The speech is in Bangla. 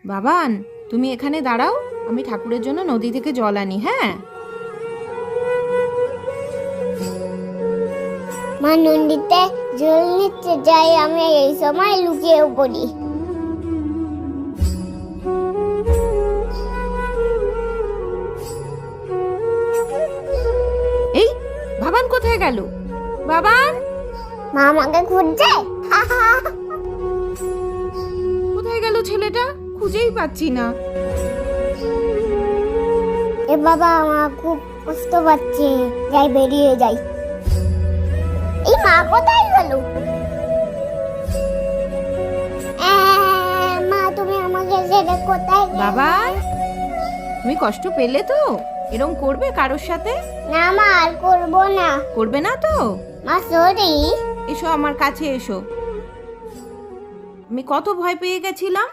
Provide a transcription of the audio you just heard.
বাবান, তুমি এখানে দাঁড়াও, আমি ঠাকুরের জন্য নদী থেকে জল আনি। হ্যাঁ, মা নদীতে জল নিতে যাই, আমি এই সময় লুকিয়ে পড়ি। এই বাবান কোথায় গেল? বাবান মা আমাকে খুঁজছে। কোথায় গেল ছেলেটা? খুঁজেই পাচ্ছি না। এ বাবা, আমার খুব কষ্ট পাচ্ছে, যাই বেরিয়ে যাই। এই মা কোথায় গেল? মা তুমি আমাকে ছেড়ে কোথায় গেলে? বাবান, তুমি কষ্ট পেলে তো? এরম করবে কারোর সাথে? না মা, আর করবো না। করবে না তো? মা সরি। এসো আমার কাছে এসো। আমি কত ভয় পেয়ে গেছিলাম।